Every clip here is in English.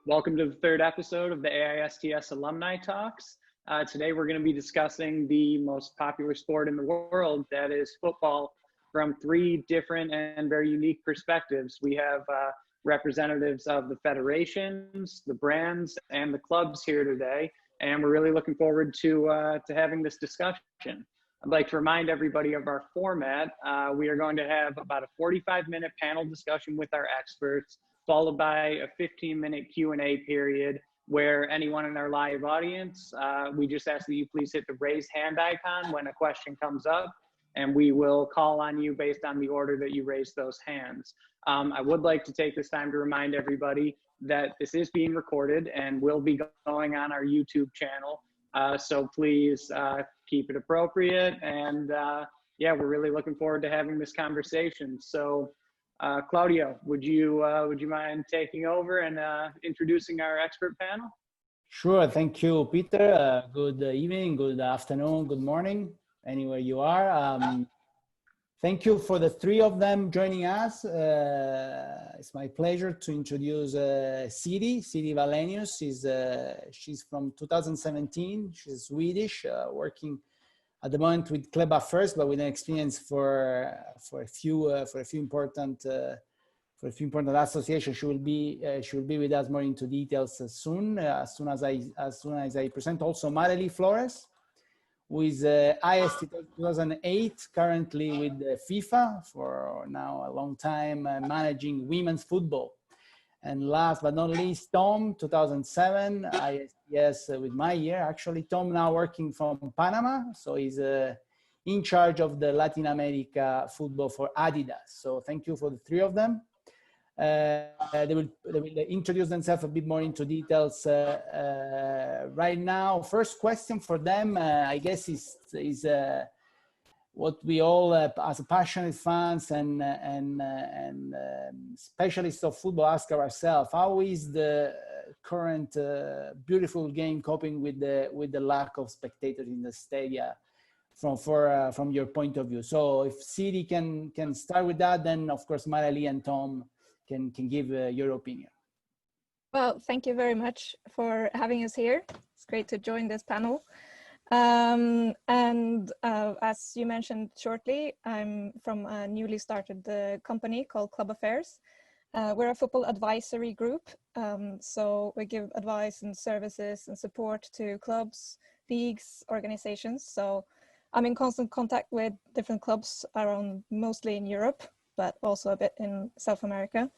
Welcome to the third episode of the AISTS Alumni Talks. Today we're going to be discussing the most popular sport in the world, that is football, from three different and very unique perspectives. We have representatives of the federations, the brands, and the clubs here today, and we're really looking forward to having this discussion. I'd like to remind everybody of our format. We are going to have about a 45-minute panel discussion with our experts, followed by a 15-minute Q&A period where anyone in our live audience, we just ask that you please hit the raise hand icon when a question comes up, and we will call on you based on the order that you raise those hands. I would like to take this time to remind everybody that this is being recorded and will be going on our YouTube channel. So please keep it appropriate, and yeah, we're really looking forward to having this conversation. So Claudio, would you mind taking over and introducing our expert panel? Sure, thank you, Peter. Good evening, good afternoon, good morning, anywhere you are. Thank you for the three of them joining us. It's my pleasure to introduce Siri Wallenius. She's from 2017. She's Swedish, working at the moment with Club First, but with an experience for a few important associations. She will be with us more into details soon. As soon as I present also Marely Flores, who is AISTS 2008, currently with FIFA for now a long time, managing women's football. And last but not least, Tom, 2007, AISTS with my year. Actually, Tom now working from Panama, so he's in charge of the Latin America football for Adidas. So thank you for the three of them. They will introduce themselves a bit more into details right now. First question for them, I guess, is what we all, as passionate fans and specialists of football, ask ourselves: how is the current beautiful game coping with the lack of spectators in the stadia, from your point of view? So if Siri can start with that, then of course Marely and Tom can give your opinion. Well, thank you very much for having us here. It's great to join this panel. As you mentioned shortly, I'm from a newly started company called Club Affairs. We're a football advisory group, so we give advice and services and support to clubs, leagues, organizations. So I'm in constant contact with different clubs around, mostly in Europe, but also a bit in South America.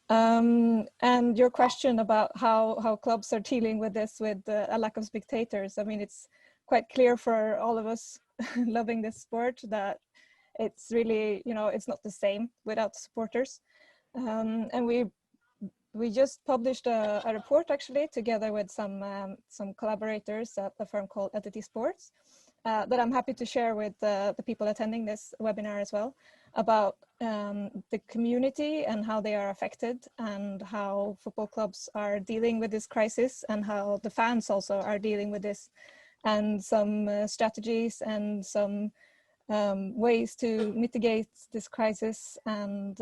And your question about how clubs are dealing with this, with a lack of spectators, I mean, it's quite clear for all of us loving this sport that it's really, it's not the same without supporters. And we just published a report, actually, together with some collaborators at a firm called Entity Sports, that I'm happy to share with the people attending this webinar as well, about the community and how they are affected, and how football clubs are dealing with this crisis, and how the fans also are dealing with this, and some strategies and some ways to mitigate this crisis, and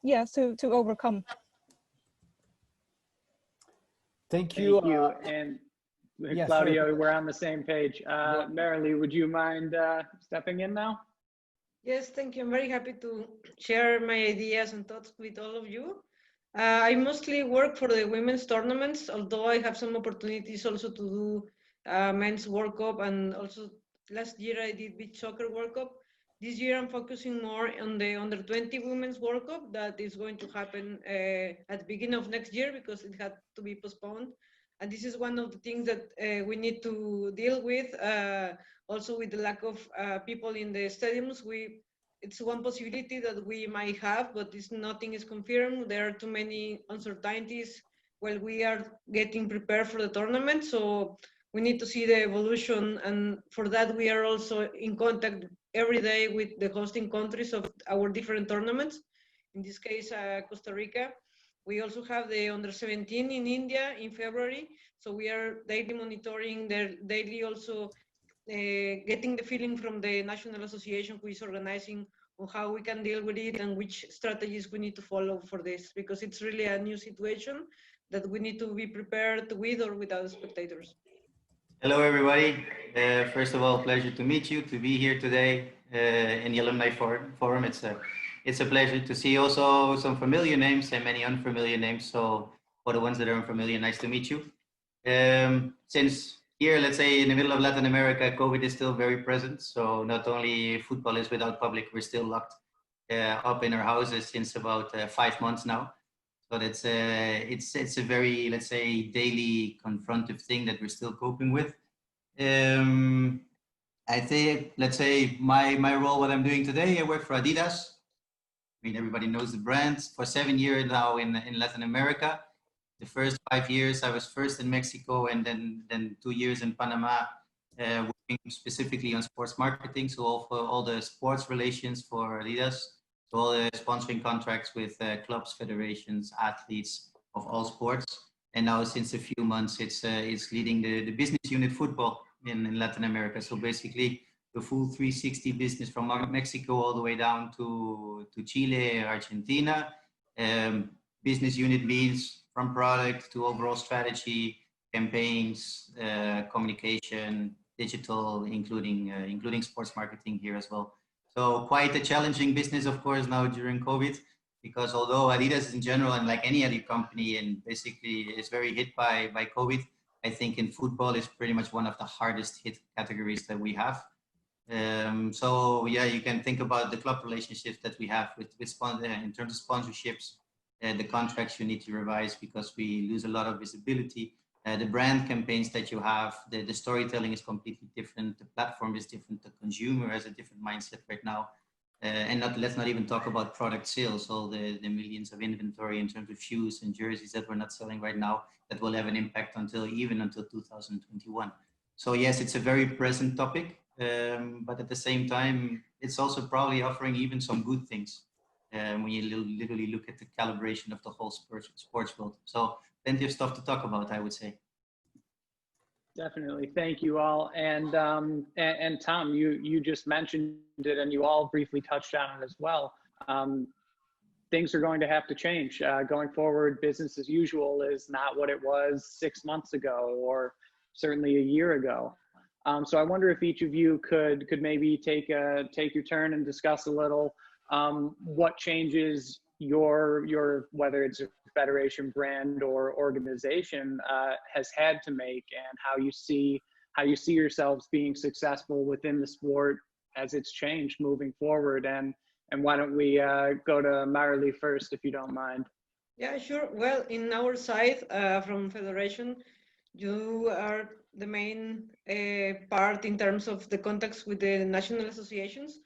yeah, to overcome. Thank you. And yes, Claudio, sorry. We're on the same page. Marely, would you mind stepping in now? Yes, thank you. I'm very happy to share my ideas and thoughts with all of you. I mostly work for the women's tournaments, although I have some opportunities also to do men's World Cup, and also last year I did beach soccer World Cup. This year I'm focusing more on the under-20 women's World Cup that is going to happen at the beginning of next year, because it had to be postponed. And this is one of the things that we need to deal with, also with the lack of people in the stadiums. It's one possibility that we might have, but nothing is confirmed. There are too many uncertainties while we are getting prepared for the tournament. So we need to see the evolution, and for that we are also in contact every day with the hosting countries of our different tournaments. In this case, Costa Rica. We also have the under-17 in India in February. So we are daily monitoring, daily also getting the feeling from the National Association, who is organizing, on how we can deal with it and which strategies we need to follow for this, because it's really a new situation that we need to be prepared with or without spectators. Hello, everybody. First of all, pleasure to meet you, to be here today in the Alumni Forum. It's a pleasure to see also some familiar names and many unfamiliar names. So for the ones that are unfamiliar, nice to meet you. Since here, let's say in the middle of Latin America, COVID is still very present. So not only football is without public, we're still locked up in our houses since about 5 months now. So that's it's a very, let's say, daily confrontive thing that we're still coping with. I think, let's say, my role, what I'm doing today, I work for Adidas. I mean, everybody knows the brand. For 7 years now in Latin America. The first 5 years, I was first in Mexico and then 2 years in Panama, working specifically on sports marketing. So all the sports relations for Adidas. So all the sponsoring contracts with clubs, federations, athletes of all sports. And now since a few months, it's leading the business unit football in Latin America. So basically the full 360 business from Mexico all the way down to Chile, Argentina. Business unit means from product to overall strategy, campaigns, communication, digital, including sports marketing here as well. So quite a challenging business, of course, now during COVID, because although Adidas in general and like any other company and basically is very hit by COVID, I think in football is pretty much one of the hardest hit categories that we have. So yeah, you can think about the club relationships that we have with in terms of sponsorships, the contracts you need to revise because we lose a lot of visibility. The brand campaigns that you have, the storytelling is completely different. The platform is different. The consumer has a different mindset right now. And let's not even talk about product sales, all the millions of inventory in terms of shoes and jerseys that we're not selling right now that will have an impact until 2021. So yes, it's a very present topic, but at the same time, it's also probably offering even some good things when you literally look at the calibration of the whole sports world. So plenty of stuff to talk about, I would say. Definitely. Thank you all. And Tom, you just mentioned it and you all briefly touched on it as well. Things are going to have to change. Going forward, business as usual is not what it was 6 months ago or certainly a year ago. So I wonder if each of you could maybe take your turn and discuss a little what changes your whether it's a federation, brand, or organization has had to make, and how you see yourselves being successful within the sport as it's changed moving forward. And why don't we go to Marely first, if you don't mind? Yeah, sure. Well, in our side, from Federation, you are the main part in terms of the contacts with the national associations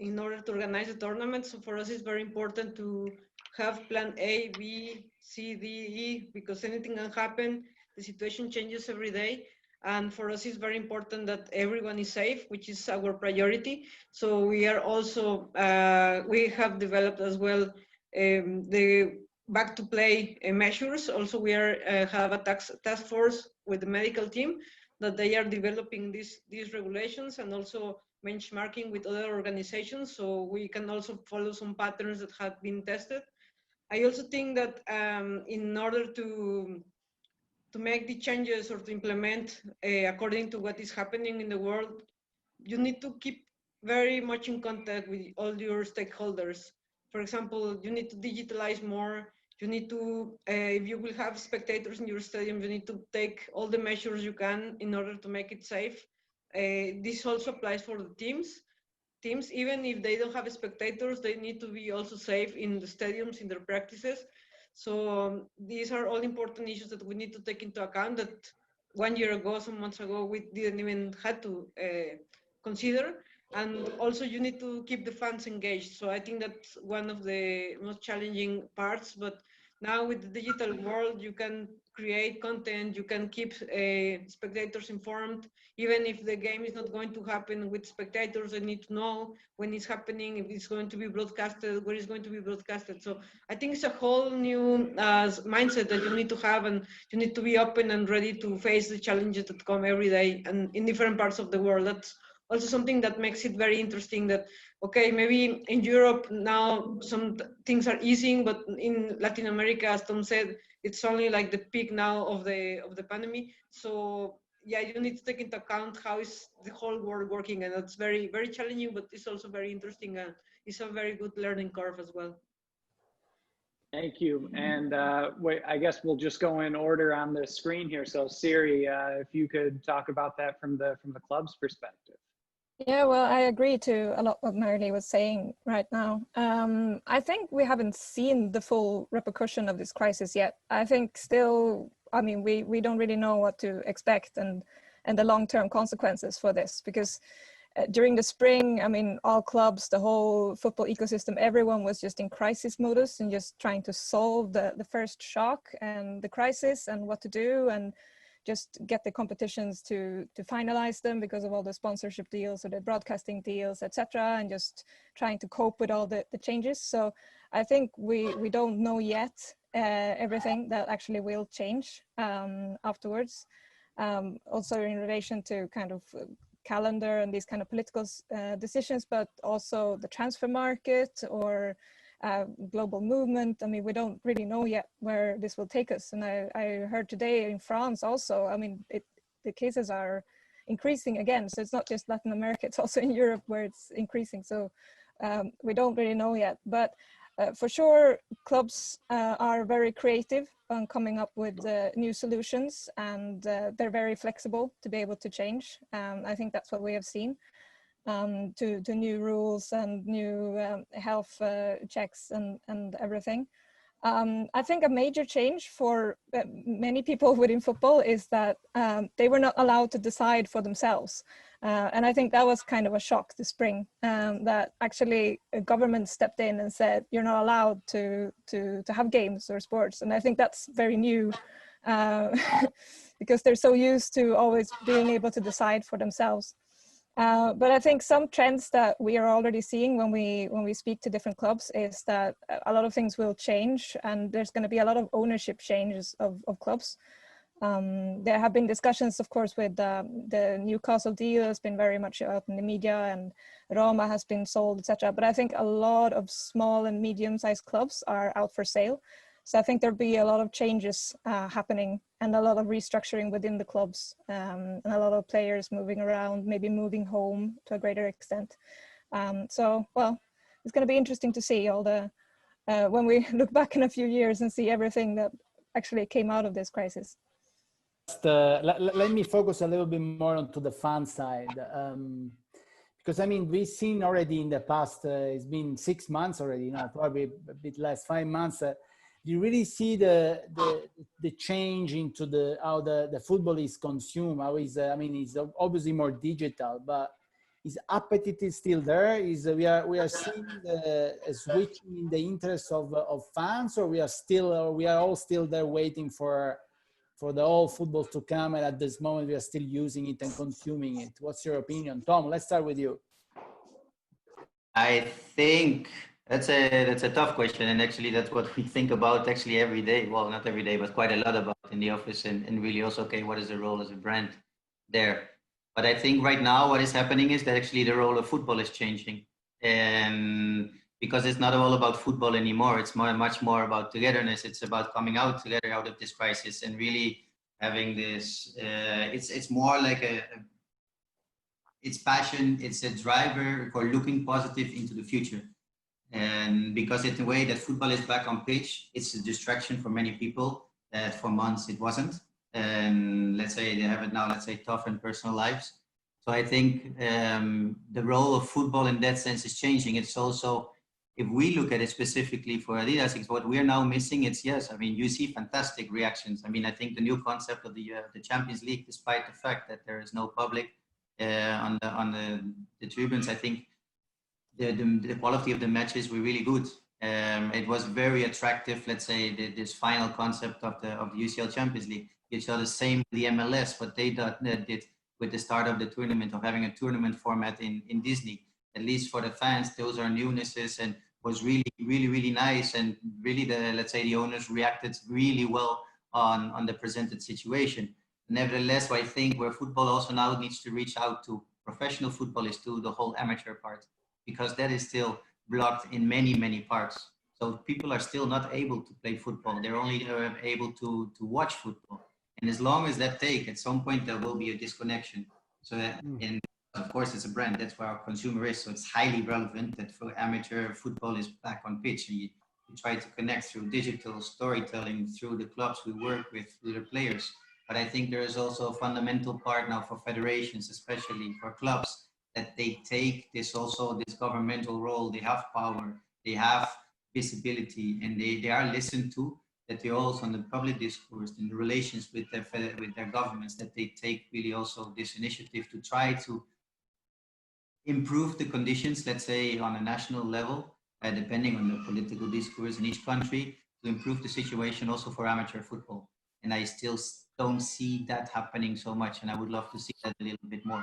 in order to organize the tournament. So for us, it's very important to have plan A, B, C, D, E, because anything can happen. The situation changes every day. And for us, it's very important that everyone is safe, which is our priority. So we are also, we have developed as well the back to play measures. Also, we have a task force with the medical team that they are developing these regulations and also benchmarking with other organizations. So we can also follow some patterns that have been tested. I also think that in order to make the changes or to implement according to what is happening in the world, you need to keep very much in contact with all your stakeholders. For example, you need to digitalize more. You need to, if you will have spectators in your stadium, you need to take all the measures you can in order to make it safe. This also applies for the teams. Teams, even if they don't have spectators, they need to be also safe in the stadiums, in their practices. So these are all important issues that we need to take into account that 1 year ago, some months ago, we didn't even have to consider. And also you need to keep the fans engaged. So I think that's one of the most challenging parts, but now with the digital world, you can create content, you can keep spectators informed. Even if the game is not going to happen with spectators, they need to know when it's happening, if it's going to be broadcasted, where it's going to be broadcasted. So I think it's a whole new mindset that you need to have, and you need to be open and ready to face the challenges that come every day and in different parts of the world. That's also something that makes it very interesting that, okay, maybe in Europe now some things are easing, but in Latin America, as Tom said, it's only like the peak now of the pandemic. So yeah, you need to take into account how is the whole world working, and it's very, very challenging, but it's also very interesting, and it's a very good learning curve as well. Thank you. And wait, I guess we'll just go in order on the screen here. So Siri, if you could talk about that from the club's perspective. Yeah, well, I agree to a lot what Marely was saying right now. I think we haven't seen the full repercussion of this crisis yet. I think still, I mean, we don't really know what to expect and the long-term consequences for this, because during the spring, I mean, all clubs, the whole football ecosystem, everyone was just in crisis modus and just trying to solve the first shock and the crisis and what to do, and just get the competitions to finalize them because of all the sponsorship deals or the broadcasting deals, etc., and just trying to cope with all the changes. So I think we don't know yet everything that actually will change afterwards. Also in relation to kind of calendar and these kind of political decisions, but also the transfer market or global movement. I mean, we don't really know yet where this will take us. And I heard today in France also, I mean, the cases are increasing again. So it's not just Latin America, it's also in Europe where it's increasing. So we don't really know yet. But for sure, clubs are very creative on coming up with new solutions, and they're very flexible to be able to change. I think that's what we have seen. To new rules and new health checks and everything. I think a major change for many people within football is that they were not allowed to decide for themselves. And I think that was kind of a shock this spring, that actually a government stepped in and said, you're not allowed to have games or sports. And I think that's very new because they're so used to always being able to decide for themselves. But I think some trends that we are already seeing when we speak to different clubs is that a lot of things will change, and there's going to be a lot of ownership changes of clubs. There have been discussions, of course, with the Newcastle deal has been very much out in the media, and Roma has been sold, etc. But I think a lot of small and medium-sized clubs are out for sale. So I think there'll be a lot of changes happening, and a lot of restructuring within the clubs, and a lot of players moving around, maybe moving home to a greater extent. So, well, it's going to be interesting to see all the, when we look back in a few years and see everything that actually came out of this crisis. Let me focus a little bit more onto the fan side. Because I mean, we've seen already in the past, it's been 6 months already, probably a bit less, 5 months, you really see the change into how the football is consumed. How is I mean, it's obviously more digital, but his appetite is still there. We are seeing a switch in the interest of fans, or we are all still there waiting for the whole football to come, and at this moment we are still using it and consuming it. What's your opinion, Tom? Let's start with you. I think that's a tough question, and actually that's what we think about actually every day. Well, not every day, but quite a lot about in the office, and really also, okay, what is the role as a brand there? But I think right now what is happening is that actually the role of football is changing, and because it's not all about football anymore, it's much more about togetherness. It's about coming out together out of this crisis and really having this. It's more like it's passion. It's a driver for looking positive into the future. And because it's the way that football is back on pitch, it's a distraction for many people that for months it wasn't. And let's say they have it now, let's say tough in personal lives. So I think the role of football in that sense is changing. It's also, if we look at it specifically for Adidas, it's what we're now missing. It's yes, I mean, you see fantastic reactions. I mean, I think the new concept of the Champions League, despite the fact that there is no public on the tribunes, I think the quality of the matches were really good. It was very attractive. Let's say this final concept of the UCL Champions League. You saw the same with the MLS, what they did with the start of the tournament, of having a tournament format in Disney. At least for the fans, those are newnesses, and was really, really, really nice. And really, let's say the owners reacted really well on the presented situation. Nevertheless, I think where football also now needs to reach out to professional football is to the whole amateur part, because that is still blocked in many, many parts. So people are still not able to play football. They're only able to watch football. And as long as that take, at some point there will be a disconnection. So that, and of course it's a brand, that's where our consumer is. So it's highly relevant that for amateur football is back on pitch. And you try to connect through digital storytelling, through the clubs we work with, through the players. But I think there is also a fundamental part now for federations, especially for clubs, that they take this governmental role. They have power, they have visibility, and they are listened to, that they also in the public discourse, in the relations with their governments, that they take really also this initiative to try to improve the conditions, let's say on a national level, depending on the political discourse in each country, to improve the situation also for amateur football. And I still don't see that happening so much, and I would love to see that a little bit more.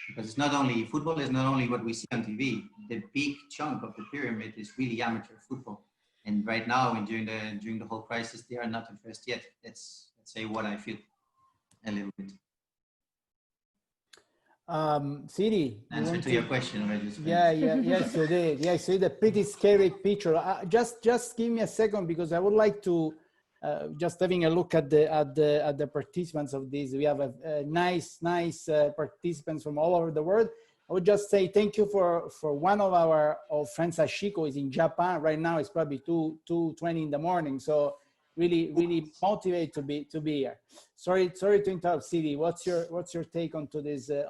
Because it's not only, football is not only what we see on TV. The big chunk of the pyramid is really amateur football. And right now, and during the whole crisis, they are not addressed yet. That's, let's say, what I feel a little bit. Siri, answer to your question already. Yes, you did. Yes, you did a pretty scary picture. Just give me a second, because I would like to just having a look at the participants of this. We have a nice participants from all over the world. I would just say thank you for one of our old friends, Ashiko, is in Japan right now. It's probably 2:20 in the morning. So really motivated to be here. Sorry to interrupt, Siri. What's your take onto this? I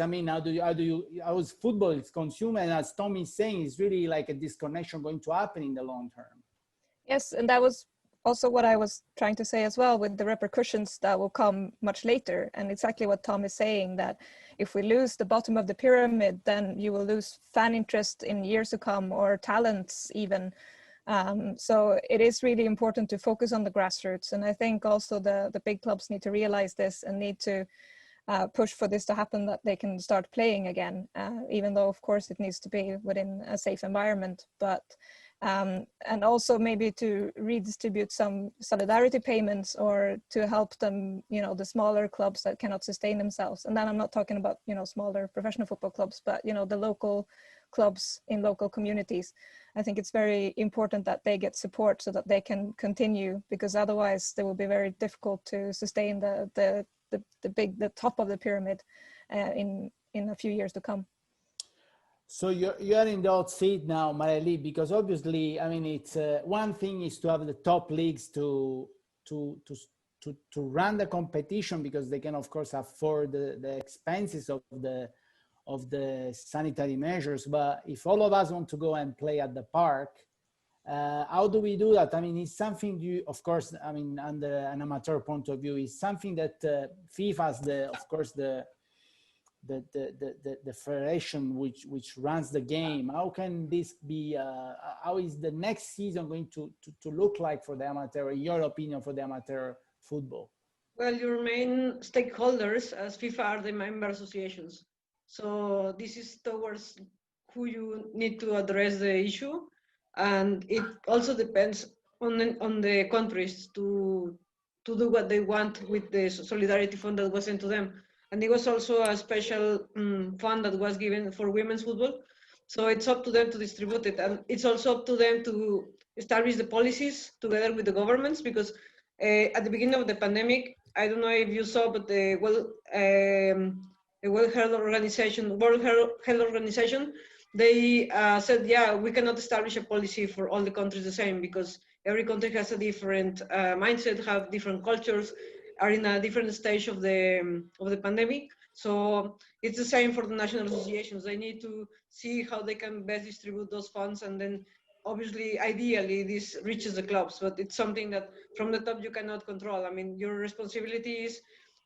mean, how is football is consumed, and as Tom is saying, it's really like a disconnection going to happen in the long term. Yes, and that was also what I was trying to say as well, with the repercussions that will come much later. And exactly what Tom is saying, that if we lose the bottom of the pyramid, then you will lose fan interest in years to come, or talents even. So it is really important to focus on the grassroots. And I think also the big clubs need to realize this and need to push for this to happen, that they can start playing again, even though of course it needs to be within a safe environment. But and also maybe to redistribute some solidarity payments, or to help them, the smaller clubs that cannot sustain themselves. And then I'm not talking about, smaller professional football clubs, but, the local clubs in local communities. I think it's very important that they get support so that they can continue, because otherwise they will be very difficult to sustain the top of the pyramid in a few years to come. So you're in the hot seat now, Marely, because obviously, I mean, it's one thing is to have the top leagues to run the competition, because they can of course afford the expenses of the sanitary measures. But if all of us want to go and play at the park, how do we do that? I mean, it's something you, of course, I mean, under an amateur point of view, is something that FIFA has the federation which runs the game. How can this be, how is the next season going to look like for the amateur, in your opinion, for the amateur football? Well, your main stakeholders as FIFA are the member associations. So this is towards who you need to address the issue. And it also depends on the countries to do what they want with the solidarity fund that was sent to them. And it was also a special fund that was given for women's football. So it's up to them to distribute it. And it's also up to them to establish the policies together with the governments, because at the beginning of the pandemic, I don't know if you saw, but the World Health Organization, they said, yeah, we cannot establish a policy for all the countries the same, because every country has a different mindset, have different cultures, are in a different stage of the pandemic. So it's the same for the national associations. They need to see how they can best distribute those funds, and then obviously, ideally, this reaches the clubs, but it's something that from the top you cannot control. I mean, your responsibility is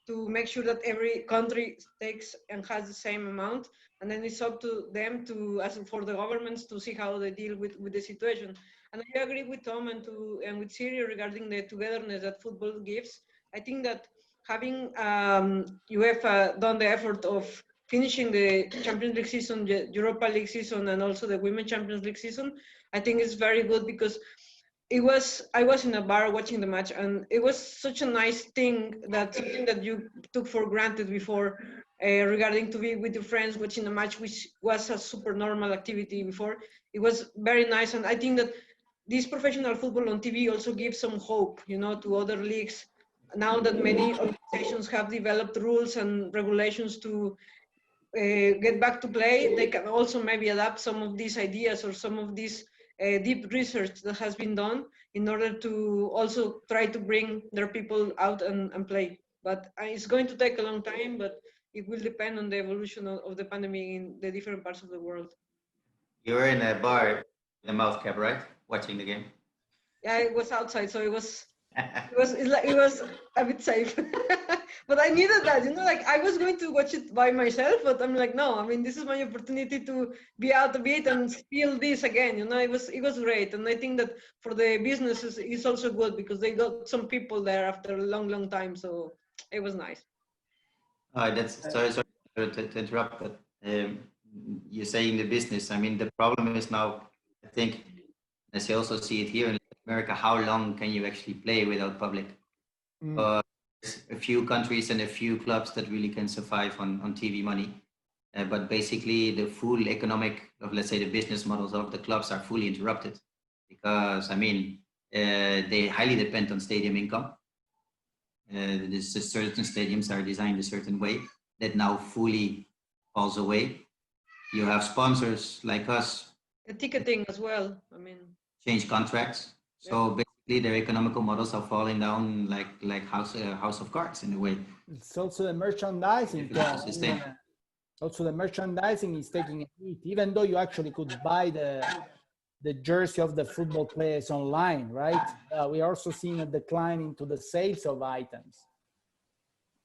to make sure that every country takes and has the same amount, and then it's up to them to, as for the governments, to see how they deal with the situation. And I agree with Tom and with Siri regarding the togetherness that football gives. I think that having UEFA done the effort of finishing the Champions League season, the Europa League season, and also the Women's Champions League season, I think it's very good, because I was in a bar watching the match, and it was such a nice thing, that something that you took for granted before, regarding to be with your friends watching a match, which was a super normal activity before. It was very nice, and I think that this professional football on TV also gives some hope, you know, to other leagues. Now that many organizations have developed rules and regulations to get back to play, they can also maybe adapt some of these ideas or some of this deep research that has been done in order to also try to bring their people out and play. But it's going to take a long time, but it will depend on the evolution of the pandemic in the different parts of the world. You were in a bar with a mouth cap, right? Watching the game. Yeah, it was outside, so it was a bit safe. But I needed that, you know, like I was going to watch it by myself, but I'm like, no, I mean, this is my opportunity to be out a bit and feel this again, you know. It was great. And I think that for the businesses it's also good, because they got some people there after a long time, so it was nice. Sorry to interrupt, but you're saying the business. I mean, the problem is now, I think, as you also see it here in America, how long can you actually play without public? There's a few countries and a few clubs that really can survive on TV money. But basically the full economic of, let's say, the business models of the clubs are fully interrupted, because, I mean, they highly depend on stadium income. Certain stadiums are designed a certain way that now fully falls away. You have sponsors like us. The ticketing as well, I mean. Change contracts. So basically their economical models are falling down like house of cards in a way. It's also the merchandising. Also the merchandising is taking a hit, even though you actually could buy the jersey of the football players online, right? We are also seeing a decline into the sales of items.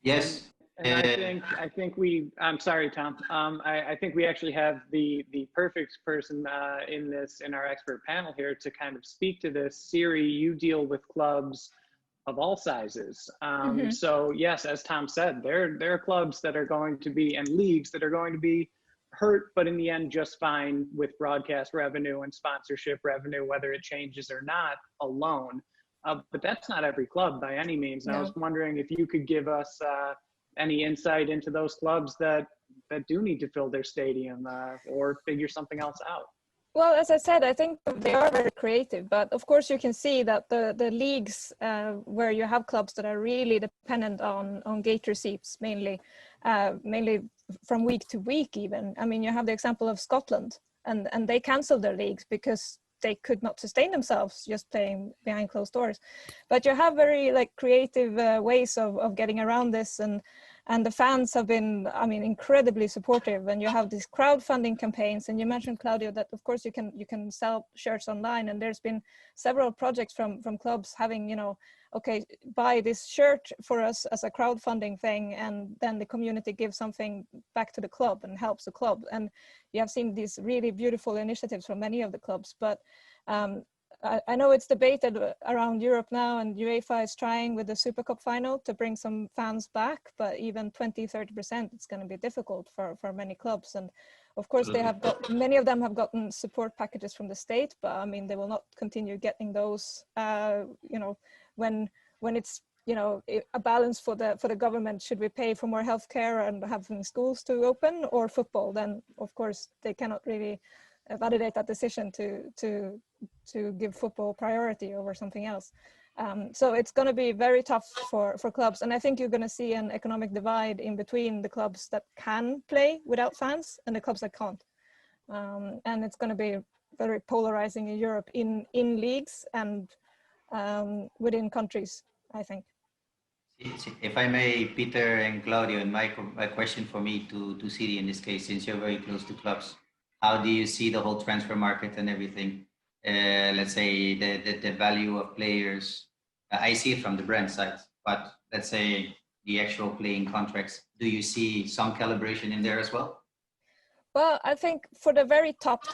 Yes. And I'm sorry, Tom. I think we actually have the perfect person in our expert panel here to kind of speak to this. Siri, you deal with clubs of all sizes. So yes, as Tom said, there are clubs that are going to be, and leagues that are going to be hurt, but in the end just fine with broadcast revenue and sponsorship revenue, whether it changes or not alone. But that's not every club by any means. And I was wondering if you could give us any insight into those clubs that do need to fill their stadium or figure something else out. Well, as I said, I think they are very creative, but of course you can see that the leagues where you have clubs that are really dependent on gate receipts, mainly from week to week even. I mean, you have the example of Scotland, and they canceled their leagues because they could not sustain themselves just playing behind closed doors. But you have very creative ways of getting around this, and the fans have been, I mean, incredibly supportive. And you have these crowdfunding campaigns, and you mentioned, Claudio, that of course you can sell shirts online, and there's been several projects from clubs having, you know, okay, buy this shirt for us as a crowdfunding thing, and then the community gives something back to the club and helps the club. And you have seen these really beautiful initiatives from many of the clubs. But I know it's debated around Europe now, and UEFA is trying with the Super Cup final to bring some fans back, but even 20-30%, it's going to be difficult for many clubs. And of course they have got, many of them have gotten support packages from the state, but I mean, they will not continue getting those, you know, when it's, you know, a balance for the government. Should we pay for more healthcare and having schools to open, or football? Then of course they cannot really validate that decision to give football priority over something else. So it's going to be very tough for clubs, and I think you're going to see an economic divide in between the clubs that can play without fans and the clubs that can't. And it's going to be very polarizing in Europe, in leagues and within countries, I think. If I may, Peter and Claudio, and my question for me to Siri in this case, since you're very close to clubs, how do you see the whole transfer market and everything? Let's say the value of players. I see it from the brand side, but let's say the actual playing contracts. Do you see some calibration in there as well? Well, I think for the very top,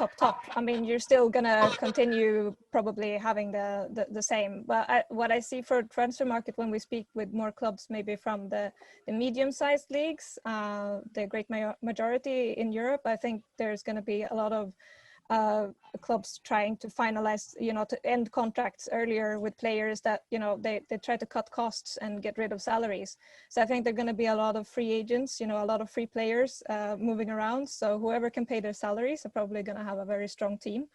I mean, you're still gonna continue probably having the same. But what I see for transfer market, when we speak with more clubs, maybe from the medium-sized leagues, the great majority in Europe, I think there's gonna be a lot of clubs trying to finalize, to end contracts earlier with players that, they try to cut costs and get rid of salaries. So I think there are going to be a lot of free agents, a lot of free players moving around. So whoever can pay their salaries are probably going to have a very strong team.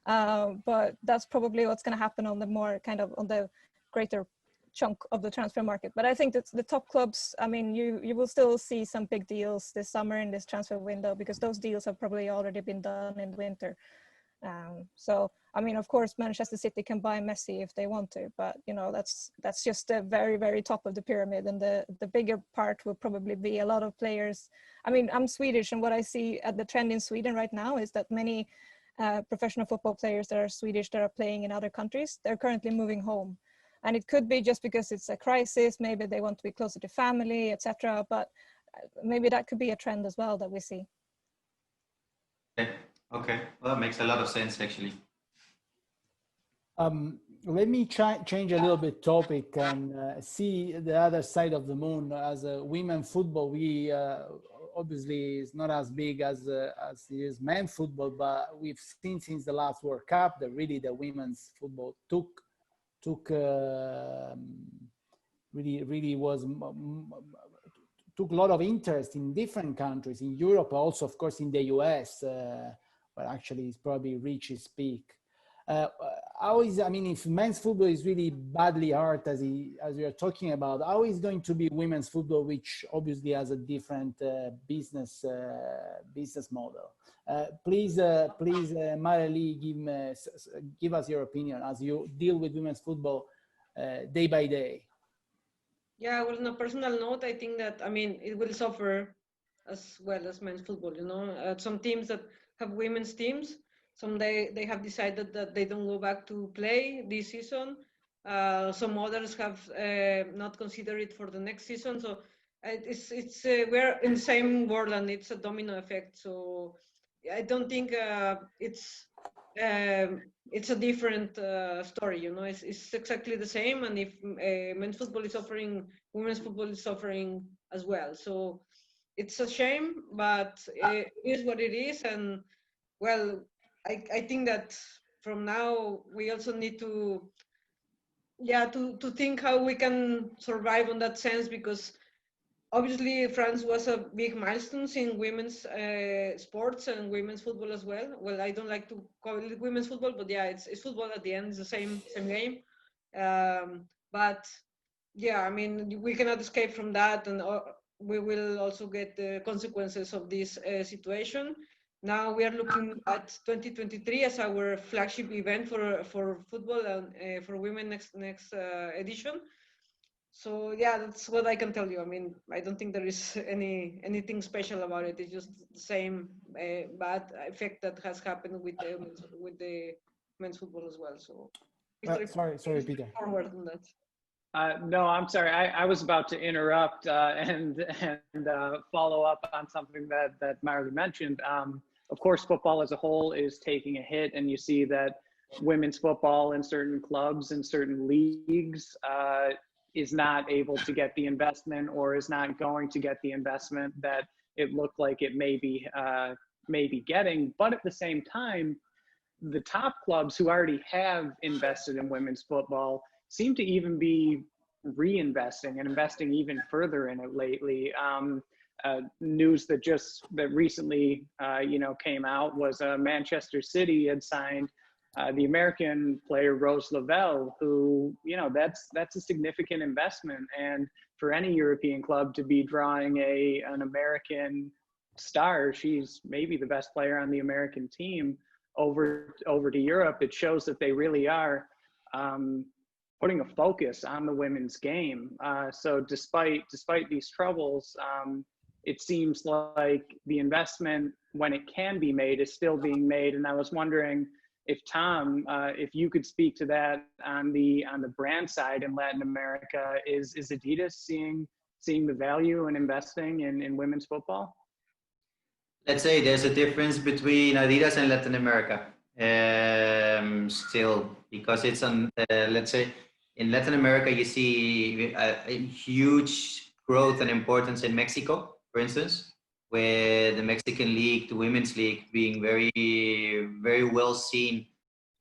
But that's probably what's going to happen on the more kind of on the greater chunk of the transfer market. But I think that the top clubs, I mean, you will still see some big deals this summer in this transfer window, because those deals have probably already been done in winter. So, I mean, of course, Manchester City can buy Messi if they want to, but that's just the very, very top of the pyramid. And the bigger part will probably be a lot of players. I mean, I'm Swedish, and what I see at the trend in Sweden right now is that many professional football players that are Swedish that are playing in other countries, they're currently moving home. And it could be just because it's a crisis, maybe they want to be closer to family, etc. But maybe that could be a trend as well that we see. Okay. Well, that makes a lot of sense, actually. Let me change a little bit topic and see the other side of the moon. As women football, we obviously is not as big as it is men football, but we've seen since the last World Cup that really the women's football took a lot of interest in different countries, in Europe, also of course in the US, but actually it's probably reached its peak. If men's football is really badly hurt, as we are talking about, how is going to be women's football, which obviously has a different business model? Please, Marely, give us your opinion as you deal with women's football day by day. Yeah, well, on a personal note, I think that, it will suffer as well as men's football, some teams that have women's teams, some they have decided that they don't go back to play this season. Some others have not considered it for the next season. So we're in the same world, and it's a domino effect. So I don't think it's a different story. It's exactly the same. And if men's football is suffering, women's football is suffering as well. So it's a shame, but it is what it is. And well, I think that from now we also need to think how we can survive on that sense, because obviously France was a big milestone in women's sports and women's football as well. Well, I don't like to call it women's football, but yeah, it's football at the end. It's the same game. But yeah, we cannot escape from that, and we will also get the consequences of this situation. Now we are looking at 2023 as our flagship event for football and for women next edition. So yeah, that's what I can tell you. I don't think there is anything special about it. It's just the same bad effect that has happened with the men's football as well. So sorry, Peter. Forward on that. No, I'm sorry. I was about to interrupt and follow up on something that Marely mentioned. Of course, football as a whole is taking a hit, and you see that women's football in certain clubs and certain leagues is not able to get the investment, or is not going to get the investment that it looked like it may be getting. But at the same time, the top clubs who already have invested in women's football seem to even be reinvesting and investing even further in it lately. News that recently came out was Manchester City had signed the American player Rose Lavelle, who that's a significant investment, and for any European club to be drawing an American star, she's maybe the best player on the American team, over to Europe, it shows that they really are putting a focus on the women's game. So despite these troubles, it seems like the investment, when it can be made, is still being made. And I was wondering if Tom, if you could speak to that on the brand side in Latin America. Is Adidas seeing the value in investing in women's football? Let's say there's a difference between Adidas and Latin America still, because it's on, let's say, in Latin America, you see a huge growth and importance in Mexico, for instance, with the Mexican League, the Women's League being very, very well seen.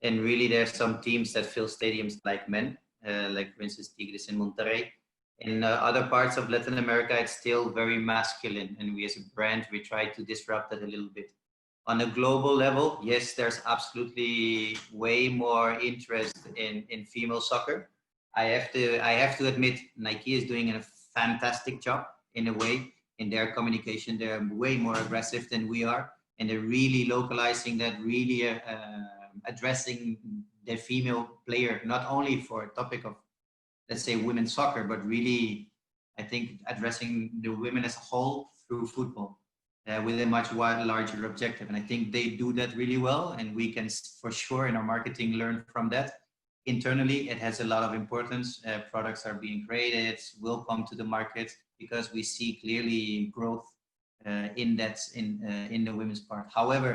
And really there's some teams that fill stadiums like men, like for instance, Tigres in Monterrey. In other parts of Latin America, it's still very masculine. And we as a brand, we try to disrupt that a little bit. On a global level, yes, there's absolutely way more interest in female soccer. I have to admit, Nike is doing a fantastic job in a way in their communication. They're way more aggressive than we are, and they're really localizing that, really addressing the female player, not only for a topic of, let's say, women's soccer, but really, I think, addressing the women as a whole through football. With a much larger objective. And I think they do that really well. And we can, for sure, in our marketing, learn from that. Internally, it has a lot of importance. Products are being created, will come to the market, because we see clearly growth in the women's part. However,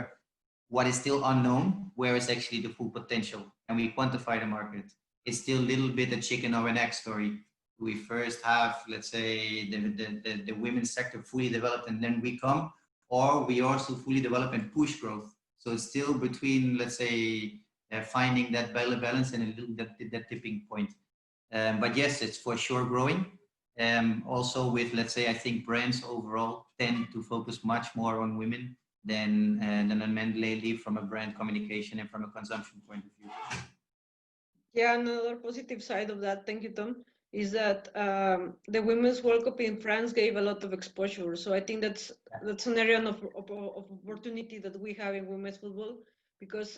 what is still unknown, where is actually the full potential? And we quantify the market. It's still a little bit a chicken or an egg story. We first have, let's say, the women's sector fully developed, and then we come, or we also fully develop and push growth. So it's still between, let's say, finding that balance and a little that tipping point. But yes, it's for sure growing. Also with, let's say, I think brands overall tend to focus much more on women than on men lately, from a brand communication and from a consumption point of view. Yeah, another positive side of that, thank you, Tom, is that the Women's World Cup in France gave a lot of exposure. So I think that's an area of opportunity that we have in women's football, because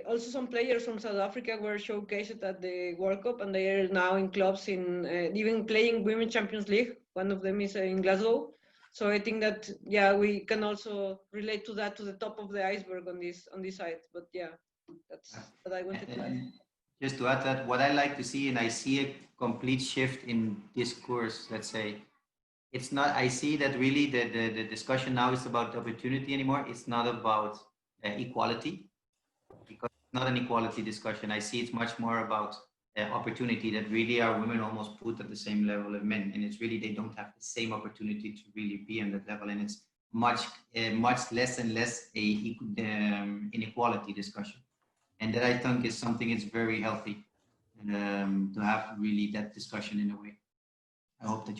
also some players from South Africa were showcased at the World Cup, and they are now in clubs in even playing Women's Champions League. One of them is in Glasgow. So I think that, yeah, we can also relate to that, to the top of the iceberg on this side. But yeah, that's what I wanted to add. Just to add that, what I like to see, and I see a complete shift in discourse, let's say, it's not, I see that really the discussion now is about opportunity anymore. It's not about equality, because it's not an equality discussion. I see it's much more about opportunity, that really our women almost put at the same level of men. And it's really, they don't have the same opportunity to really be on that level. And it's much less and less inequality discussion. And that, I think, is something it's very healthy to have really that discussion in a way. I hope that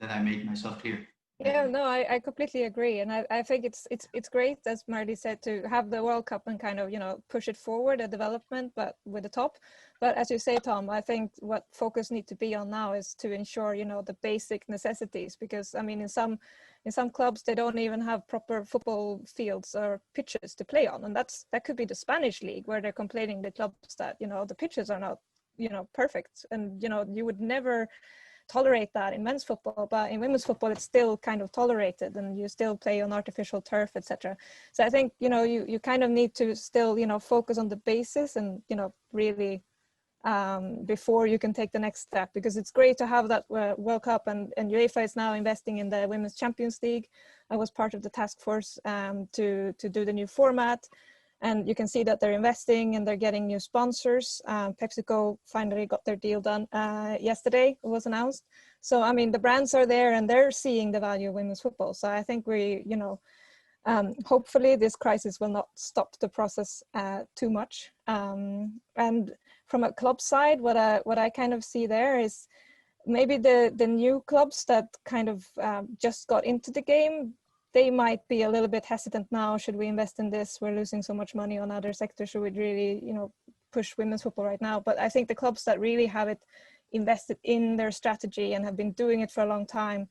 that I made myself clear. Yeah, no, I completely agree, and I think it's great, as Marty said, to have the World Cup and kind of, you know, push it forward, a development, but with the top. But as you say, Tom, I think what focus needs to be on now is to ensure, you know, the basic necessities, because I mean, in some clubs they don't even have proper football fields or pitches to play on, and that could be the Spanish league, where they're complaining, the clubs, that, you know, the pitches are not, you know, perfect, and you know, you would never tolerate that in men's football, but in women's football it's still kind of tolerated, and you still play on artificial turf, etc. So I think, you know, you kind of need to still, you know, focus on the basis, and, you know, really before you can take the next step, because it's great to have that World Cup, and UEFA is now investing in the Women's Champions League. I was part of the task force to do the new format. And you can see that they're investing and they're getting new sponsors. PepsiCo finally got their deal done yesterday, it was announced. So, I mean, the brands are there and they're seeing the value of women's football. So I think we, you know, hopefully this crisis will not stop the process too much. And from a club side, what I kind of see there is maybe the new clubs that kind of just got into the game, they might be a little bit hesitant now. Should we invest in this? We're losing so much money on other sectors. Should we really, you know, push women's football right now? But I think the clubs that really have it invested in their strategy and have been doing it for a long time,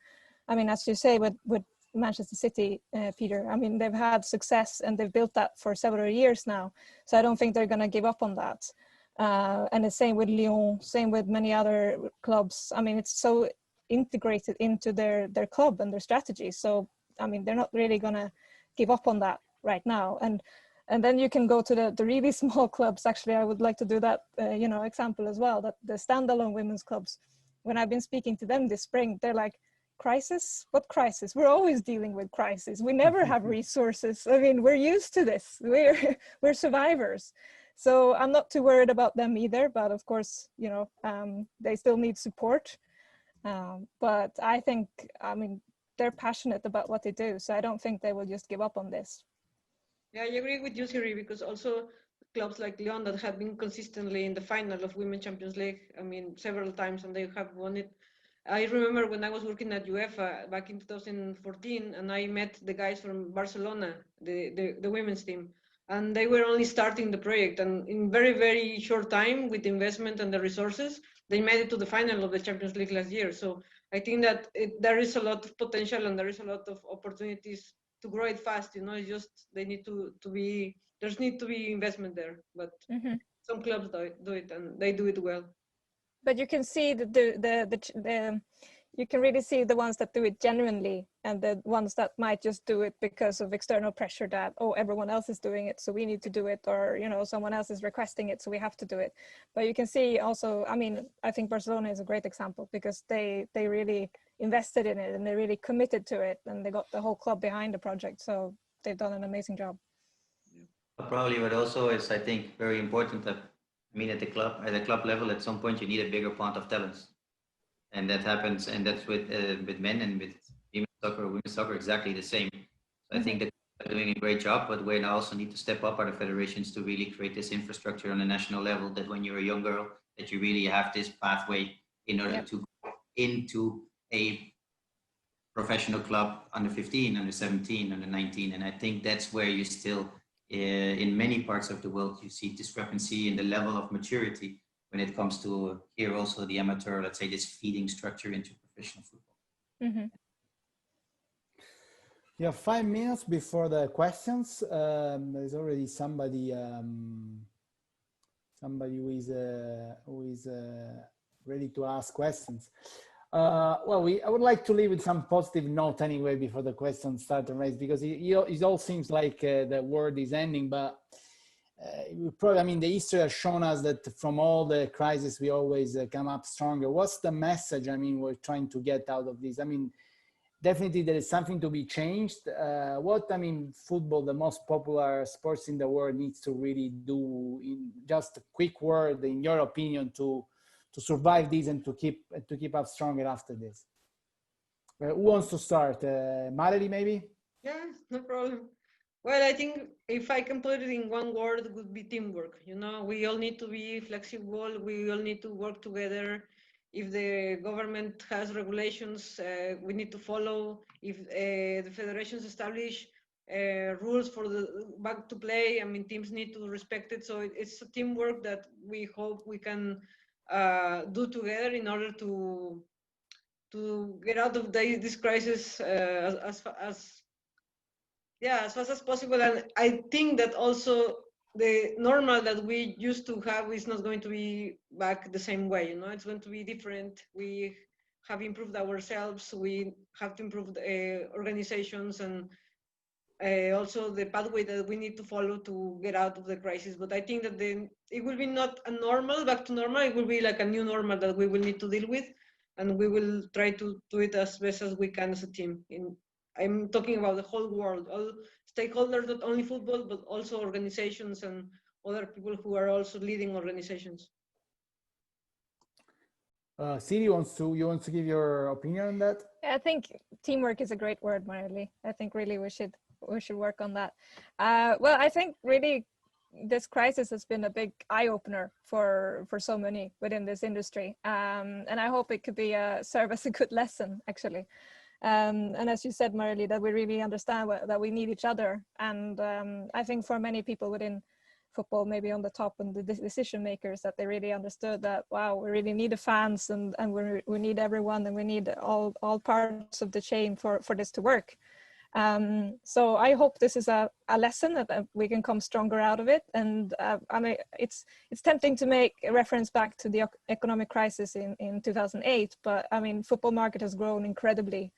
I mean, as you say, with Manchester City, Peter, I mean, they've had success and they've built that for several years now. So I don't think they're going to give up on that. And the same with Lyon, same with many other clubs. I mean, it's so integrated into their club and their strategy. So I mean, they're not really going to give up on that right now. And then you can go to the really small clubs. Actually, I would like to do that, you know, example as well, that the standalone women's clubs, when I've been speaking to them this spring, they're like, crisis? What crisis? We're always dealing with crisis. We never have resources. I mean, we're used to this. We're survivors. So I'm not too worried about them either. But of course, you know, they still need support. But I think, I mean, they're passionate about what they do. So I don't think they will just give up on this. Yeah, I agree with you, Siri, because also clubs like Lyon that have been consistently in the final of Women's Champions League, I mean, several times, and they have won it. I remember when I was working at UEFA back in 2014, and I met the guys from Barcelona, the women's team, and they were only starting the project. And in very, very short time, with the investment and the resources, they made it to the final of the Champions League last year. So I think that there is a lot of potential and there is a lot of opportunities to grow it fast. You know, it's just they need to be, there's need to be investment there. But some clubs do it and they do it well. But you can see you can really see the ones that do it genuinely, and the ones that might just do it because of external pressure that, oh, everyone else is doing it, so we need to do it, or, you know, someone else is requesting it, so we have to do it. But you can see also, I mean, I think Barcelona is a great example because they really invested in it and they really committed to it, and they got the whole club behind the project. So they've done an amazing job. Probably, but also is, I think, very important that, I mean, at the club level, at some point you need a bigger font of talents. And that happens, and that's with men and with women's soccer, exactly the same. So I think that they're doing a great job, but we now also need to step up our federations to really create this infrastructure on a national level, that when you're a young girl, that you really have this pathway in order to go into a professional club under 15, under 17, under 19. And I think that's where you still, in many parts of the world, you see discrepancy in the level of maturity when it comes to here also the amateur, let's say, this feeding structure into professional football. You have 5 minutes before the questions. There's already somebody who is ready to ask questions. Well, I would like to leave with some positive note anyway before the questions start to raise, because it all seems like the world is ending, but probably, I mean, the history has shown us that from all the crises, we always come up stronger. What's the message, I mean, we're trying to get out of this? I mean, definitely there is something to be changed. What, I mean, football, the most popular sports in the world, needs to really do, in just a quick word, in your opinion, to survive this and to keep up stronger after this? Who wants to start? Marely, maybe? Yeah, no problem. Well, I think if I can put it in one word, it would be teamwork. You know, we all need to be flexible. We all need to work together. If the government has regulations, we need to follow. If the federations establish rules for the back to play, I mean, teams need to respect it. So it's a teamwork that we hope we can do together in order to get out of this crisis as fast as possible. And I think that also the normal that we used to have is not going to be back the same way. You know, it's going to be different. We have improved ourselves. We have to improve the organizations and also the pathway that we need to follow to get out of the crisis. But I think that it will be not a normal, back to normal. It will be like a new normal that we will need to deal with, and we will try to do it as best as we can as a team. I'm talking about the whole world, all stakeholders, not only football, but also organizations and other people who are also leading organizations. Siri, you want to give your opinion on that? I think teamwork is a great word, Marely. I think really we should work on that. Well, I think really this crisis has been a big eye-opener for so many within this industry, and I hope it could serve as a good lesson, actually. And as you said, Marely, that we really understand that we need each other. And I think for many people within football, maybe on the top and the decision makers, that they really understood that, wow, we really need the fans and we need everyone, and we need all parts of the chain for this to work. So I hope this is a lesson that we can come stronger out of it. And I mean, it's tempting to make a reference back to the economic crisis in 2008, but I mean, football market has grown incredibly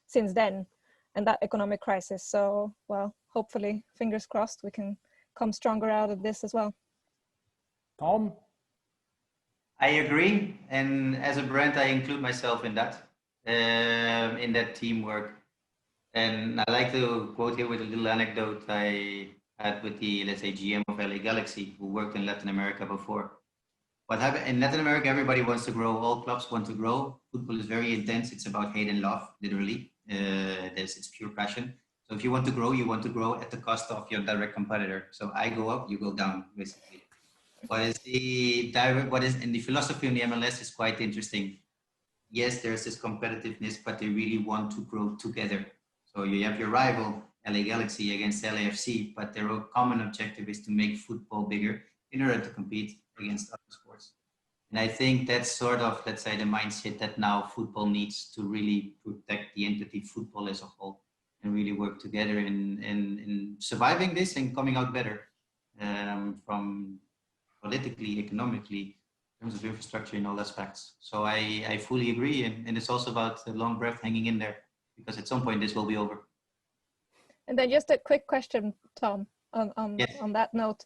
since then, and that economic crisis. So, well, hopefully, fingers crossed, we can come stronger out of this as well. Tom? I agree, and as a brand, I include myself in that teamwork. And I like to quote here with a little anecdote I had with the, let's say, GM of LA Galaxy, who worked in Latin America before. What happened in Latin America, everybody wants to grow, all clubs want to grow. Football is very intense, it's about hate and love, literally. It's pure passion. So if you want to grow at the cost of your direct competitor. So I go up, you go down, basically. What is in the philosophy in the MLS is quite interesting. Yes, there's this competitiveness, but they really want to grow together. So you have your rival, LA Galaxy against LAFC, but their common objective is to make football bigger in order to compete against other sports. And I think that's sort of, let's say, the mindset that now football needs to really protect the entity football as a whole and really work together in surviving this and coming out better from politically, economically, in terms of infrastructure in all aspects. So I fully agree. And it's also about the long breath hanging in there, because at some point this will be over. And then just a quick question, Tom, on that note.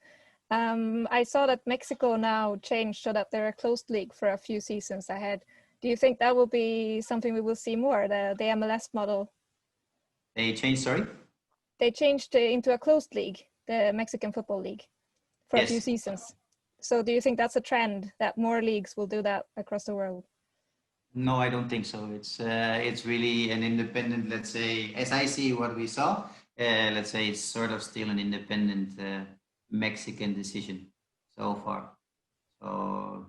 I saw that Mexico now changed so that they're a closed league for a few seasons ahead. Do you think that will be something we will see more, the MLS model? They changed, sorry? They changed into a closed league, the Mexican Football League, for a few seasons. So do you think that's a trend, that more leagues will do that across the world? No, I don't think so. It's really an independent, let's say, as I see what we saw, let's say it's sort of still an independent Mexican decision so far. So,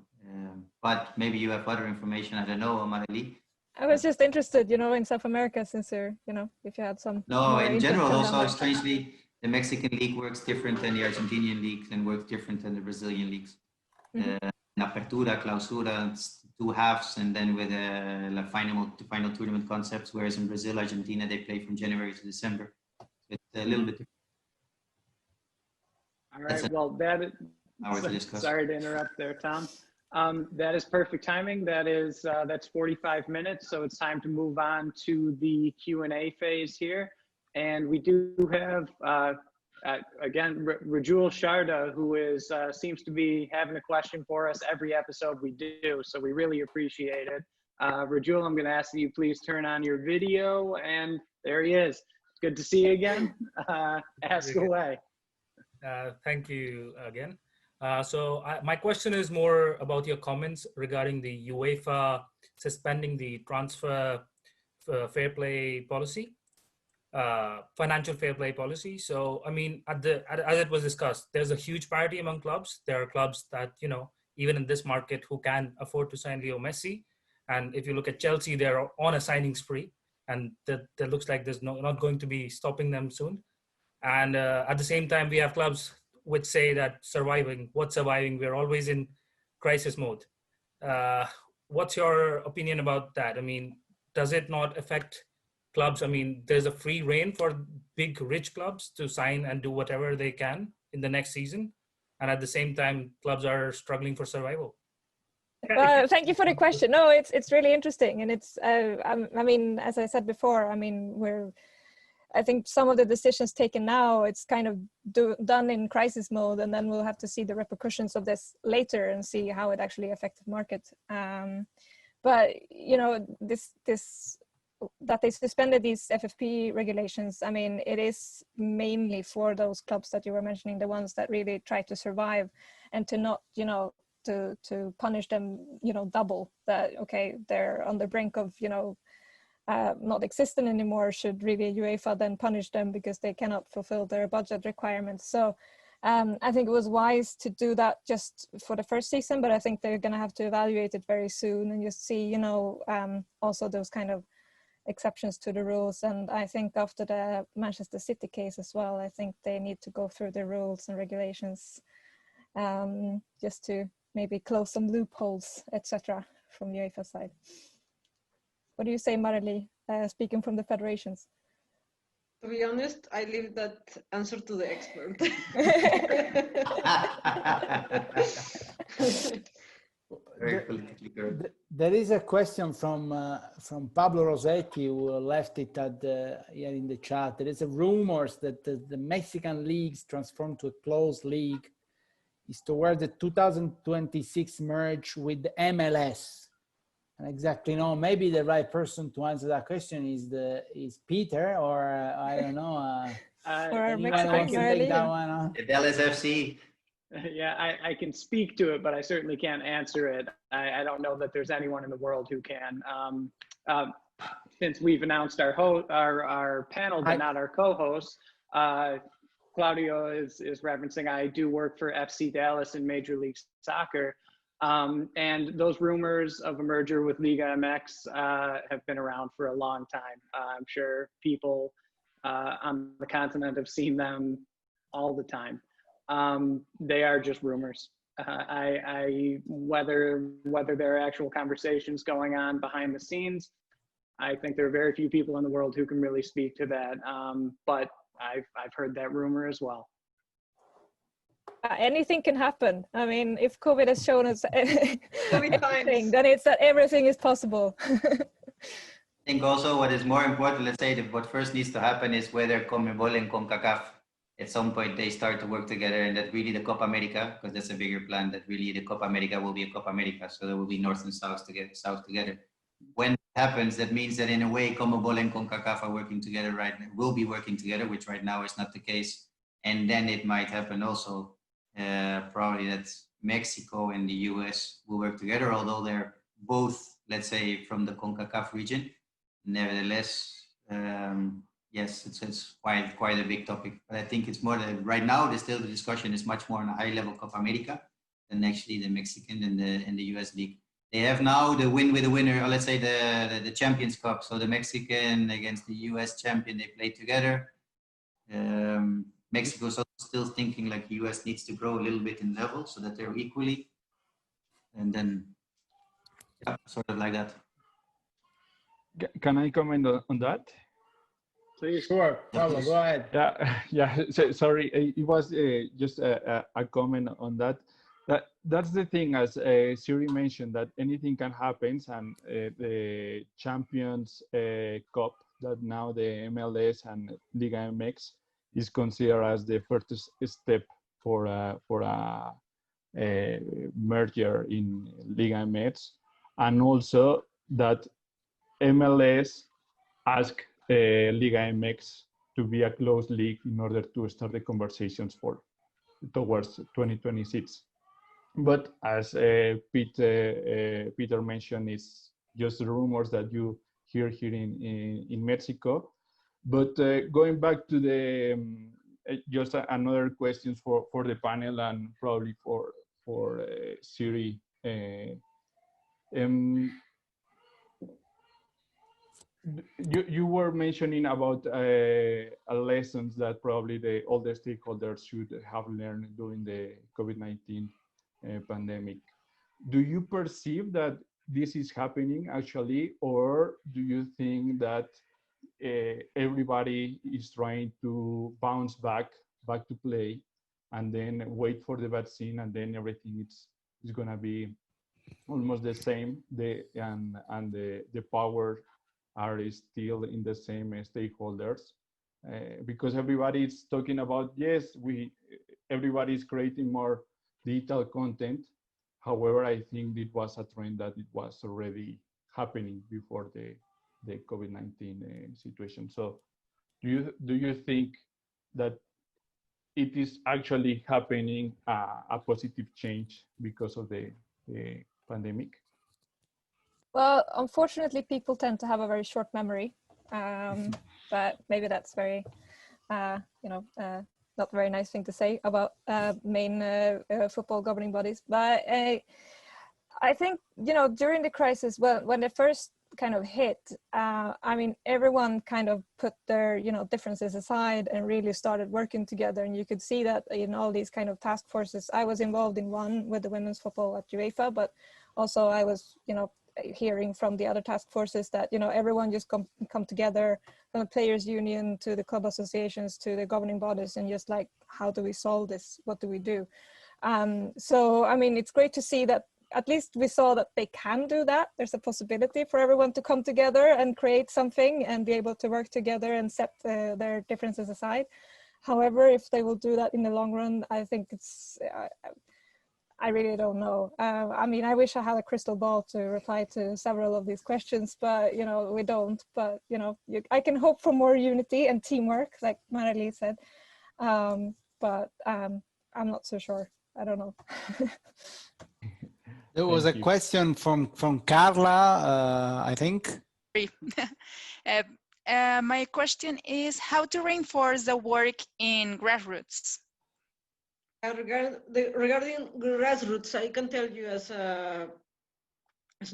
but maybe you have other information. I don't know, Marely. I was just interested, in South America, since you're, if you had some. No, in general, also strangely, the Mexican league works different than the Argentinian leagues and works different than the Brazilian leagues. Apertura, Clausura, it's 2 halves, and then with the final tournament concepts. Whereas in Brazil, Argentina, they play from January to December. It's a little bit different. All right. Well, sorry to interrupt there, Tom. That is perfect timing. That's 45 minutes. So it's time to move on to the Q&A phase here. And we do have, again, Rajul Sharda, who seems to be having a question for us every episode we do. So we really appreciate it. Rajul, I'm going to ask that you please turn on your video. And there he is. It's good to see you again. Ask away. Thank you again. My question is more about your comments regarding the UEFA suspending the transfer fair play policy, financial fair play policy. So, I mean, as it was discussed, there's a huge parity among clubs. There are clubs that, even in this market, who can afford to sign Leo Messi. And if you look at Chelsea, they're on a signing spree, and that looks like there's not going to be stopping them soon. And at the same time, we have clubs which say that surviving, we're always in crisis mode. What's your opinion about that? I mean, does it not affect clubs? I mean, there's a free rein for big, rich clubs to sign and do whatever they can in the next season. And at the same time, clubs are struggling for survival. Thank you for the question. No, it's really interesting. And it's, I mean, as I said before, I mean, I think some of the decisions taken now, it's kind of done in crisis mode, and then we'll have to see the repercussions of this later and see how it actually affects the market. But, that they suspended these FFP regulations, I mean, it is mainly for those clubs that you were mentioning, the ones that really try to survive, and to not, to punish them, double, that, okay, they're on the brink of, not existent anymore. Should really UEFA then punish them because they cannot fulfill their budget requirements? So I think it was wise to do that just for the first season, but I think they're going to have to evaluate it very soon and just see, also those kind of exceptions to the rules. And I think after the Manchester City case as well, I think they need to go through the rules and regulations just to maybe close some loopholes, etc., from UEFA side. What do you say, Marely, speaking from the federations? To be honest, I leave that answer to the expert. Very politically correct. There is a question from Pablo Rossetti, who left it here in the chat. There is a rumors that the Mexican leagues transformed to a closed league is toward the 2026 merge with the MLS. And exactly, maybe the right person to answer that question is Peter, or I don't know. Or our Mexican take that one on. The Dallas FC. Yeah, I can speak to it, but I certainly can't answer it. I don't know that there's anyone in the world who can. since we've announced our panel, but not our co-host, Claudio is referencing, I do work for FC Dallas in Major League Soccer. And those rumors of a merger with Liga MX have been around for a long time. I'm sure people on the continent have seen them all the time. They are just rumors. Whether there are actual conversations going on behind the scenes, I think there are very few people in the world who can really speak to that. But I've heard that rumor as well. Anything can happen. I mean, if COVID has shown us anything, then it's that everything is possible. I think also what is more important, let's say that what first needs to happen is whether CONMEBOL and CONCACAF at some point they start to work together, and that really the Copa America, because that's a bigger plan, that really the Copa America will be a Copa America, so there will be North and South together. When it happens, that means that in a way CONMEBOL and CONCACAF are working together will be working together, which right now is not the case. And then it might happen also probably that Mexico and the US will work together, although they're both, let's say, from the CONCACAF region. Nevertheless, yes, it's quite a big topic. But I think it's more that right now, the discussion is much more on a high level Copa America than actually the Mexican and the US league. They have now the win with the winner, or let's say the Champions Cup. So the Mexican against the US champion, they play together. Mexico's still thinking like the US needs to grow a little bit in level so that they're equally. And then, yeah, sort of like that. Can I comment on that? Please, sure. Pablo, go ahead. Yeah. So, sorry, it was just a comment on that. That's the thing, as Siri mentioned, that anything can happen, and the Champions Cup that now the MLS and Liga MX is considered as the first step for a merger in Liga MX, and also that MLS asked Liga MX to be a closed league in order to start the conversations towards 2026. But as Peter mentioned, it's just rumors that you hear here in Mexico. But going back to the just another question for the panel and probably for Siri. You were mentioning about lessons that probably all the stakeholders should have learned during the COVID-19 pandemic. Do you perceive that this is happening actually, or do you think that everybody is trying to bounce back to play and then wait for the vaccine, and then everything is going to be almost the same, and the power are still in the same stakeholders, because everybody is talking about, yes, everybody is creating more digital content. However, I think it was a trend that it was already happening before the COVID-19 situation. So do you think that it is actually happening a positive change because of the pandemic? Well, unfortunately, people tend to have a very short memory, but maybe that's very, not a very nice thing to say about main football governing bodies. But I think, during the crisis, when it first kind of hit, I mean, everyone kind of put their, differences aside and really started working together. And you could see that in all these kind of task forces. I was involved in one with the women's football at UEFA, but also I was, hearing from the other task forces that, everyone just come together, from the players union to the club associations to the governing bodies, and just like, how do we solve this? What do we do? So, I mean, it's great to see that at least we saw that they can do that. There's a possibility for everyone to come together and create something and be able to work together and set their differences aside. However, if they will do that in the long run, I think I really don't know. I mean, I wish I had a crystal ball to reply to several of these questions, but, we don't. But, I can hope for more unity and teamwork, like Marely said. But I'm not so sure. I don't know. There was a question from Carla, I think. My question is how to reinforce the work in Grassroots. Regarding Grassroots, I can tell you as an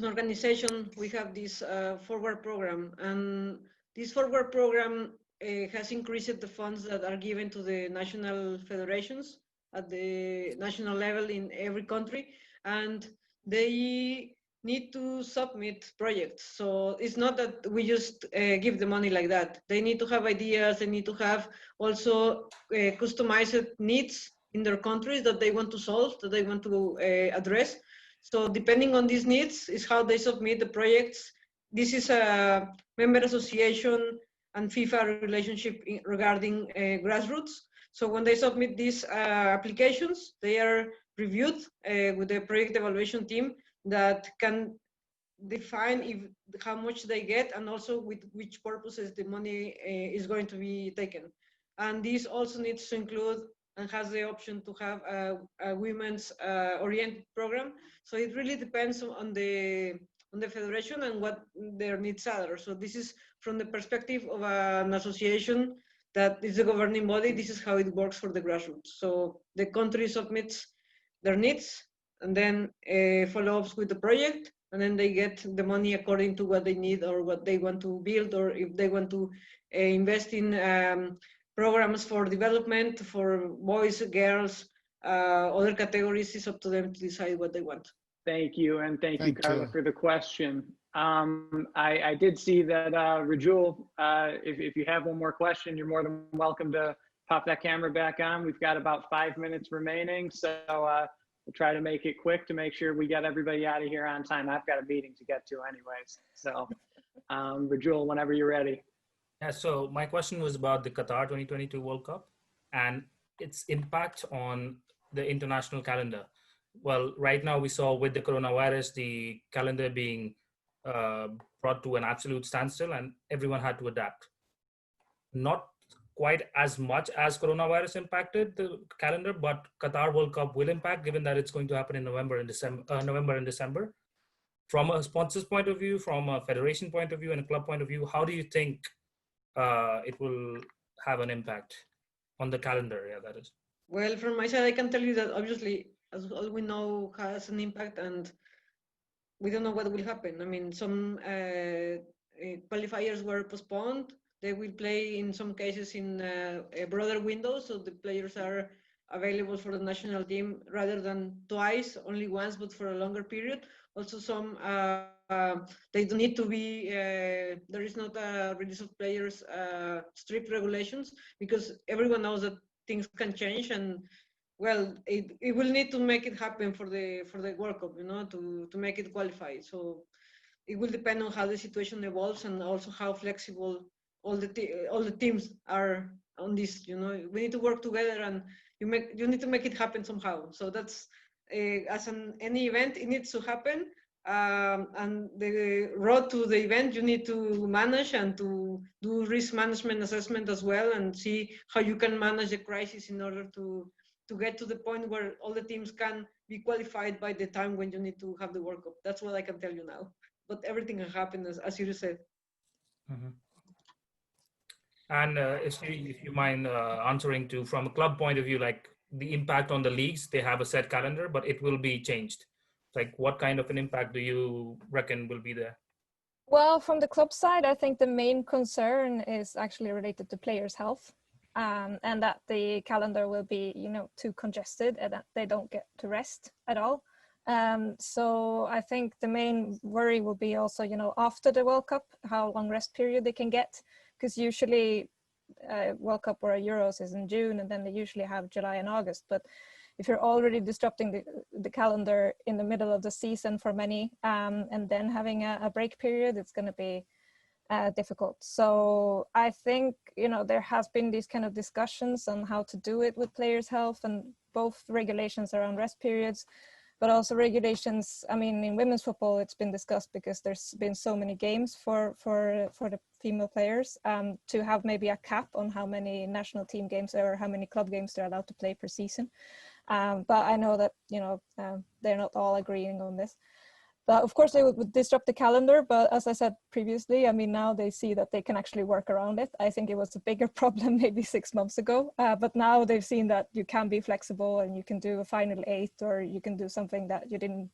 organization, we have this forward program, and this forward program has increased the funds that are given to the national federations at the national level in every country, and they need to submit projects. So it's not that we just give the money like that. They need to have ideas, they need to have also customized needs in their countries that they want to solve, that they want to address. So depending on these needs is how they submit the projects. This is a member association and FIFA relationship regarding Grassroots. So when they submit these applications, they are reviewed with the project evaluation team that can define how much they get and also with which purposes the money is going to be taken. And this also needs to include and has the option to have a women's oriented program. So it really depends on the federation and what their needs are. So this is from the perspective of an association that is the governing body. This is how it works for the Grassroots. So the country submits their needs and then follow-ups with the project, and then they get the money according to what they need or what they want to build, or if they want to invest in programs for development for boys, girls, other categories. Is up to them to decide what they want. Thank you, and thank you, Carla, for the question. I did see that Rajul, if you have one more question, you're more than welcome to pop that camera back on. We've got about 5 minutes remaining, so we'll try to make it quick to make sure we get everybody out of here on time. I've got a meeting to get to anyways. So Rajul, whenever you're ready. Yeah, so my question was about the Qatar 2022 World Cup and its impact on the international calendar. Well, right now we saw with the coronavirus, the calendar being brought to an absolute standstill and everyone had to adapt. Not quite as much as coronavirus impacted the calendar, but Qatar World Cup will impact, given that it's going to happen in November and December. From a sponsor's point of view, from a federation point of view, and a club point of view, how do you think it will have an impact on the calendar? Yeah, that is. Well, from my side, I can tell you that obviously, as all we know, has an impact, and we don't know what will happen. I mean, some qualifiers were postponed. They will play in some cases in a broader window, so the players are available for the national team rather than twice, only once, but for a longer period. Also, some they don't need to be. There is not a release of players strict regulations because everyone knows that things can change, and well, it will need to make it happen for the World Cup, you know, to make it qualify. So it will depend on how the situation evolves and also how flexible all the teams are on this. You know, we need to work together, and you need to make it happen somehow. So that's as any event, it needs to happen. And the road to the event, you need to manage and to do risk management assessment as well, and see how you can manage the crisis in order to get to the point where all the teams can be qualified by the time when you need to have the World Cup. That's what I can tell you now. But everything can happen, as you said. Mm-hmm. And if you mind answering to, from a club point of view, like the impact on the leagues, they have a set calendar, but it will be changed. Like what kind of an impact do you reckon will be there? Well, from the club side, I think the main concern is actually related to players' health, and that the calendar will be, you know, too congested and that they don't get to rest at all. So I think the main worry will be also, you know, after the World Cup, how long rest period they can get, because usually World Cup or Euros is in June, and then they usually have July and August. But if you're already disrupting the calendar in the middle of the season for many, and then having a break period, it's going to be difficult. So I think, you know, there has been these kind of discussions on how to do it with players' health, and both regulations around rest periods, but also regulations. I mean, in women's football, it's been discussed because there's been so many games for the female players, to have maybe a cap on how many national team games or how many club games they're allowed to play per season. But I know that, you know, they're not all agreeing on this. Of course, they would disrupt the calendar, but as I said previously, I mean, now they see that they can actually work around it. I think it was a bigger problem maybe 6 months ago, but now they've seen that you can be flexible and you can do a final 8, or you can do something that you didn't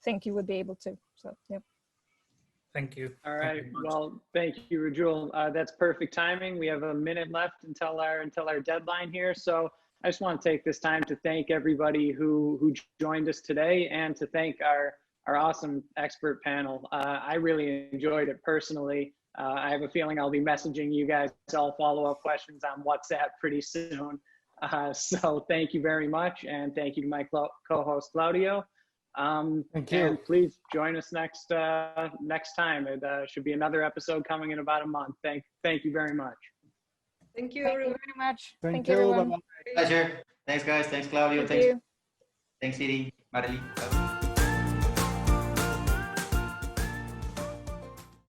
think you would be able to. So, yeah. Thank you. All right. Well, thank you, Rajul. That's perfect timing. We have a minute left until our deadline here. So I just want to take this time to thank everybody who joined us today, and to thank our awesome expert panel. I really enjoyed it personally. I have a feeling I'll be messaging you guys all follow-up questions on WhatsApp pretty soon. So thank you very much, and thank you to my co-host Claudio. Thank you. And please join us next time. It should be another episode coming in about a month. Thank you very much. Thank you, Thank everyone. you very much. Thank you, you. everyone. Bye-bye. Pleasure. Thanks, guys. Thanks, Claudio. Thank you. Thanks, Siri, Marely.